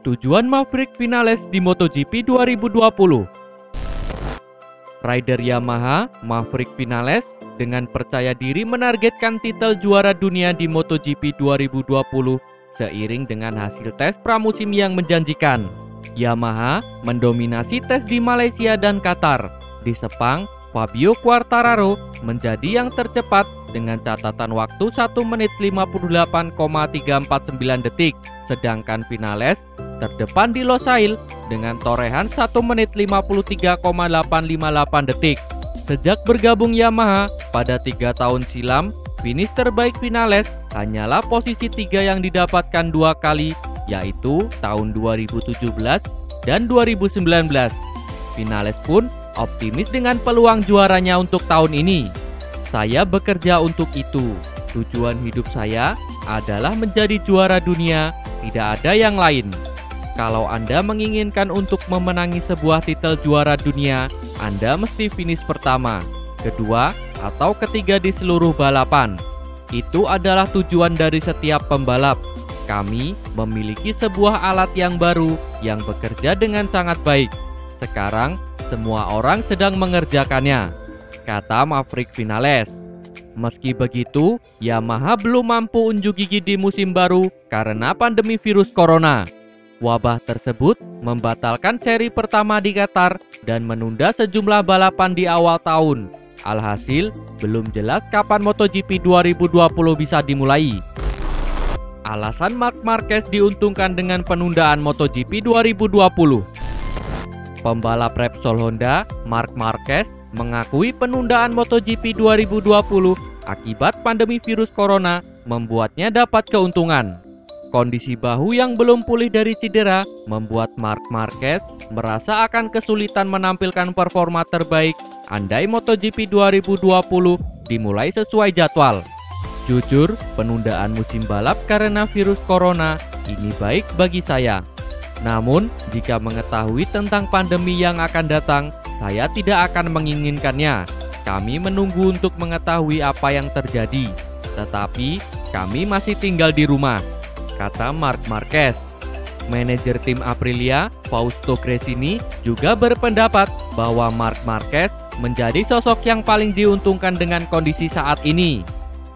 tujuan Maverick Vinales di MotoGP 2020. Rider Yamaha, Maverick Vinales, dengan percaya diri menargetkan titel juara dunia di MotoGP 2020 seiring dengan hasil tes pramusim yang menjanjikan. Yamaha mendominasi tes di Malaysia dan Qatar. Di Sepang, Fabio Quartararo menjadi yang tercepat dengan catatan waktu 1 menit 58,349 detik, sedangkan Vinales terdepan di Losail dengan torehan 1 menit 53,858 detik. Sejak bergabung Yamaha pada 3 tahun silam, finish terbaik Vinales hanyalah posisi 3 yang didapatkan 2 kali, yaitu tahun 2017 dan 2019. Vinales pun optimis dengan peluang juaranya untuk tahun ini. Saya bekerja untuk itu. Tujuan hidup saya adalah menjadi juara dunia, tidak ada yang lain. Kalau Anda menginginkan untuk memenangi sebuah titel juara dunia, Anda mesti finish pertama, kedua, atau ketiga di seluruh balapan. Itu adalah tujuan dari setiap pembalap. Kami memiliki sebuah alat yang baru yang bekerja dengan sangat baik. Sekarang, semua orang sedang mengerjakannya, kata Maverick Vinales. Meski begitu, Yamaha belum mampu unjuk gigi di musim baru karena pandemi virus corona. Wabah tersebut membatalkan seri pertama di Qatar dan menunda sejumlah balapan di awal tahun. Alhasil, belum jelas kapan MotoGP 2020 bisa dimulai. Alasan Marc Marquez diuntungkan dengan penundaan MotoGP 2020. Pembalap Repsol Honda, Marc Marquez, mengakui penundaan MotoGP 2020 akibat pandemi virus corona membuatnya dapat keuntungan. Kondisi bahu yang belum pulih dari cedera membuat Marc Marquez merasa akan kesulitan menampilkan performa terbaik andai MotoGP 2020 dimulai sesuai jadwal. Jujur, penundaan musim balap karena virus corona ini baik bagi saya. Namun, jika mengetahui tentang pandemi yang akan datang, saya tidak akan menginginkannya. Kami menunggu untuk mengetahui apa yang terjadi. Tetapi, kami masih tinggal di rumah, kata Marc Marquez. Manajer tim Aprilia, Fausto Gresini, juga berpendapat bahwa Marc Marquez menjadi sosok yang paling diuntungkan dengan kondisi saat ini.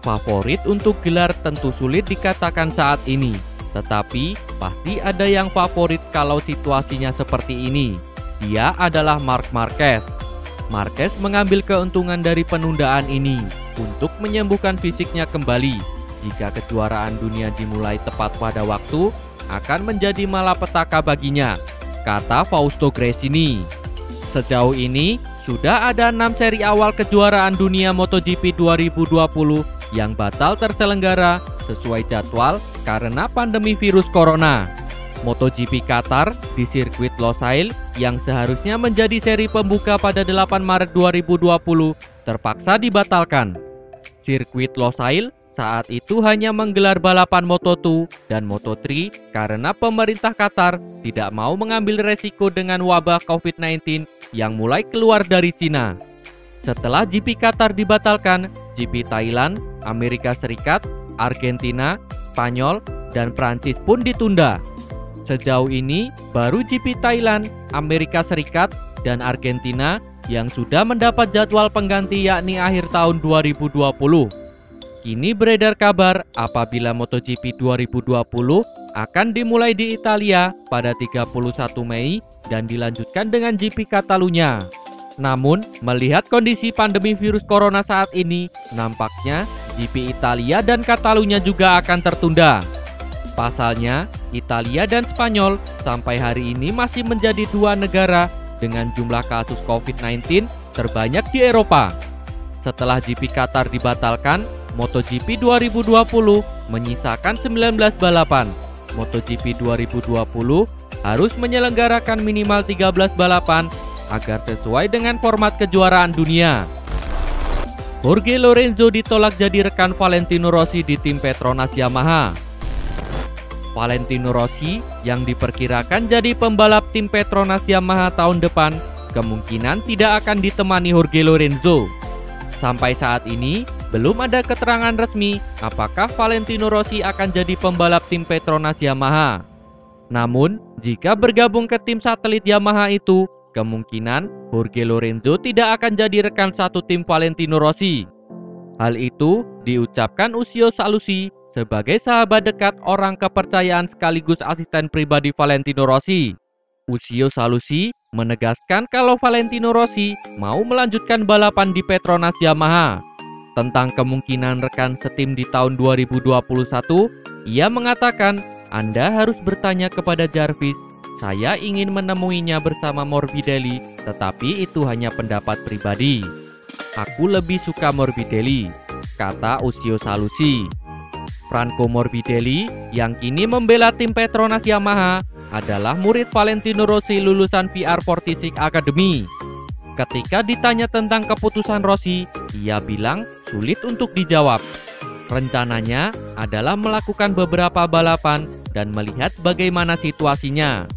Favorit untuk gelar tentu sulit dikatakan saat ini. Tetapi, pasti ada yang favorit kalau situasinya seperti ini. Dia adalah Marc Marquez. Marquez mengambil keuntungan dari penundaan ini untuk menyembuhkan fisiknya kembali. Jika kejuaraan dunia dimulai tepat pada waktu, akan menjadi malapetaka baginya, kata Fausto Gresini. Sejauh ini, sudah ada 6 seri awal kejuaraan dunia MotoGP 2020 yang batal terselenggara sesuai jadwal karena pandemi virus corona. MotoGP Qatar di sirkuit Losail yang seharusnya menjadi seri pembuka pada 8 Maret 2020 terpaksa dibatalkan. Sirkuit Losail saat itu hanya menggelar balapan Moto2 dan Moto3 karena pemerintah Qatar tidak mau mengambil resiko dengan wabah COVID-19 yang mulai keluar dari Cina. Setelah GP Qatar dibatalkan, GP Thailand, Amerika Serikat, Argentina, Spanyol, dan Prancis pun ditunda. Sejauh ini, baru GP Thailand, Amerika Serikat, dan Argentina yang sudah mendapat jadwal pengganti yakni akhir tahun 2020. Kini beredar kabar apabila MotoGP 2020 akan dimulai di Italia pada 31 Mei dan dilanjutkan dengan GP Catalunya. Namun, melihat kondisi pandemi virus corona saat ini, nampaknya GP Italia dan Catalunya juga akan tertunda. Pasalnya, Italia dan Spanyol sampai hari ini masih menjadi 2 negara dengan jumlah kasus COVID-19 terbanyak di Eropa. Setelah GP Qatar dibatalkan, MotoGP 2020 menyisakan 19 balapan. MotoGP 2020 harus menyelenggarakan minimal 13 balapan agar sesuai dengan format kejuaraan dunia. Jorge Lorenzo ditolak jadi rekan Valentino Rossi di tim Petronas Yamaha. Valentino Rossi yang diperkirakan jadi pembalap tim Petronas Yamaha tahun depan kemungkinan tidak akan ditemani Jorge Lorenzo. Sampai saat ini belum ada keterangan resmi apakah Valentino Rossi akan jadi pembalap tim Petronas Yamaha. Namun, jika bergabung ke tim satelit Yamaha itu, kemungkinan Jorge Lorenzo tidak akan jadi rekan satu tim Valentino Rossi. Hal itu diucapkan Ushio Salusi sebagai sahabat dekat orang kepercayaan sekaligus asisten pribadi Valentino Rossi. Ushio Salusi menegaskan kalau Valentino Rossi mau melanjutkan balapan di Petronas Yamaha. Tentang kemungkinan rekan setim di tahun 2021, ia mengatakan, "Anda harus bertanya kepada Jarvis. Saya ingin menemuinya bersama Morbidelli, tetapi itu hanya pendapat pribadi. Aku lebih suka Morbidelli," kata Ushio Salusi. Franco Morbidelli yang kini membela tim Petronas Yamaha adalah murid Valentino Rossi lulusan VR46 Academy. Ketika ditanya tentang keputusan Rossi, ia bilang sulit untuk dijawab. Rencananya adalah melakukan beberapa balapan dan melihat bagaimana situasinya.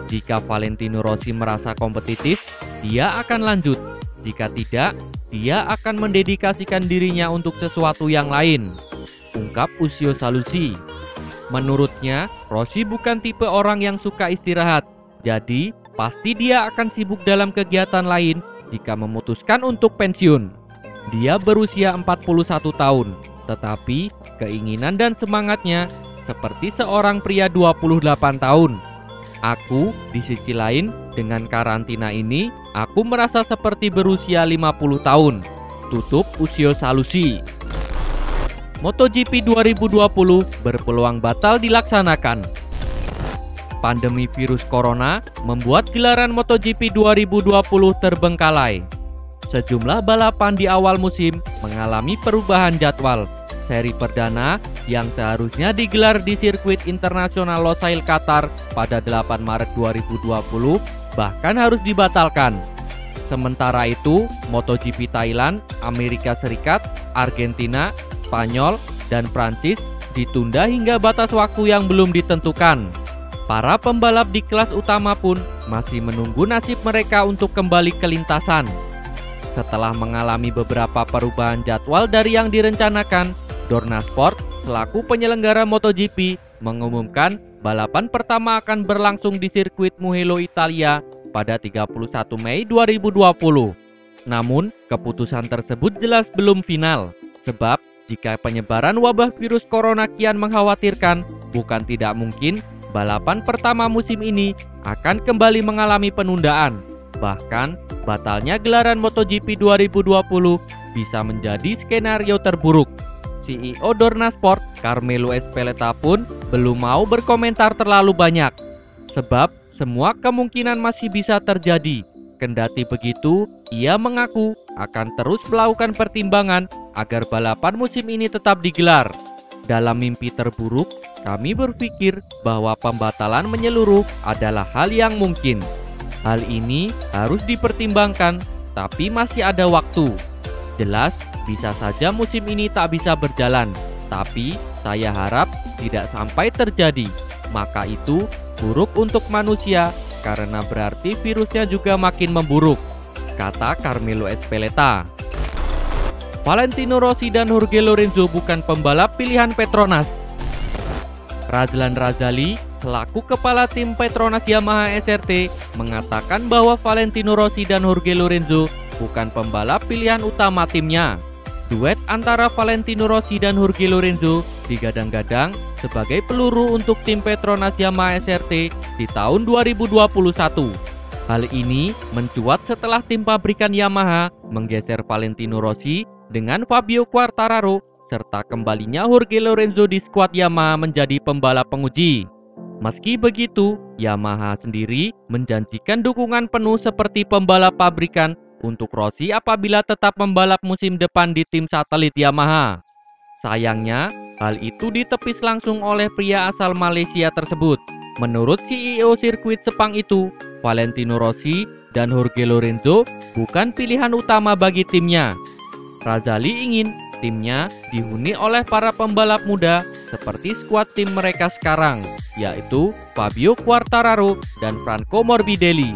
Jika Valentino Rossi merasa kompetitif, dia akan lanjut. Jika tidak, dia akan mendedikasikan dirinya untuk sesuatu yang lain, ungkap Ushio Salusi. Menurutnya, Rossi bukan tipe orang yang suka istirahat, jadi pasti dia akan sibuk dalam kegiatan lain jika memutuskan untuk pensiun. Dia berusia 41 tahun, tetapi keinginan dan semangatnya seperti seorang pria 28 tahun. Aku, di sisi lain, dengan karantina ini, aku merasa seperti berusia 50 tahun, tutup Ushio Salusi. MotoGP 2020 berpeluang batal dilaksanakan. Pandemi virus corona membuat gelaran MotoGP 2020 terbengkalai. Sejumlah balapan di awal musim mengalami perubahan jadwal. Seri perdana yang seharusnya digelar di sirkuit internasional Losail Qatar pada 8 Maret 2020 bahkan harus dibatalkan. Sementara itu, MotoGP Thailand, Amerika Serikat, Argentina, Spanyol, dan Prancis ditunda hingga batas waktu yang belum ditentukan. Para pembalap di kelas utama pun masih menunggu nasib mereka untuk kembali ke lintasan. Setelah mengalami beberapa perubahan jadwal dari yang direncanakan, Dorna Sport selaku penyelenggara MotoGP mengumumkan balapan pertama akan berlangsung di sirkuit Mugello, Italia pada 31 Mei 2020. Namun, keputusan tersebut jelas belum final, sebab jika penyebaran wabah virus corona kian mengkhawatirkan, bukan tidak mungkin balapan pertama musim ini akan kembali mengalami penundaan. Bahkan, batalnya gelaran MotoGP 2020 bisa menjadi skenario terburuk. CEO Dorna Sport, Carmelo Ezpeleta pun belum mau berkomentar terlalu banyak, sebab semua kemungkinan masih bisa terjadi. Kendati begitu, ia mengaku akan terus melakukan pertimbangan agar balapan musim ini tetap digelar. Dalam mimpi terburuk, kami berpikir bahwa pembatalan menyeluruh adalah hal yang mungkin. Hal ini harus dipertimbangkan, tapi masih ada waktu. Jelas, bisa saja musim ini tak bisa berjalan, tapi saya harap tidak sampai terjadi. Maka itu buruk untuk manusia, karena berarti virusnya juga makin memburuk, kata Carmelo Ezpeleta. Valentino Rossi dan Jorge Lorenzo bukan pembalap pilihan Petronas. Razlan Razali selaku kepala tim Petronas Yamaha SRT mengatakan bahwa Valentino Rossi dan Jorge Lorenzo bukan pembalap pilihan utama timnya. Duet antara Valentino Rossi dan Jorge Lorenzo digadang-gadang sebagai peluru untuk tim Petronas Yamaha SRT di tahun 2021. Hal ini mencuat setelah tim pabrikan Yamaha menggeser Valentino Rossi dengan Fabio Quartararo serta kembalinya Jorge Lorenzo di skuad Yamaha menjadi pembalap penguji. Meski begitu, Yamaha sendiri menjanjikan dukungan penuh seperti pembalap pabrikan untuk Rossi apabila tetap membalap musim depan di tim satelit Yamaha. Sayangnya, hal itu ditepis langsung oleh pria asal Malaysia tersebut. Menurut CEO sirkuit Sepang itu, Valentino Rossi dan Jorge Lorenzo bukan pilihan utama bagi timnya. Razali ingin timnya dihuni oleh para pembalap muda seperti skuad tim mereka sekarang, yaitu Fabio Quartararo dan Franco Morbidelli.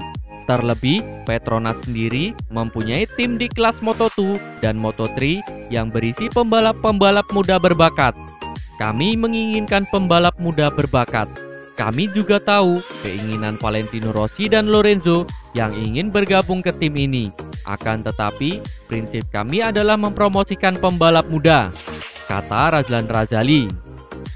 Terlebih, Petronas sendiri mempunyai tim di kelas Moto2 dan Moto3 yang berisi pembalap-pembalap muda berbakat. Kami menginginkan pembalap muda berbakat. Kami juga tahu keinginan Valentino Rossi dan Lorenzo yang ingin bergabung ke tim ini. Akan tetapi, prinsip kami adalah mempromosikan pembalap muda, kata Razlan Razali.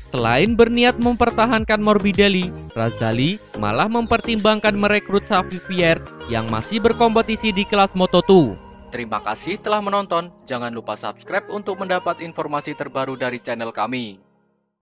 Selain berniat mempertahankan Morbidelli, Razali malah mempertimbangkan merekrut Xavi Viers yang masih berkompetisi di kelas Moto2. Terima kasih telah menonton. Jangan lupa subscribe untuk mendapat informasi terbaru dari channel kami.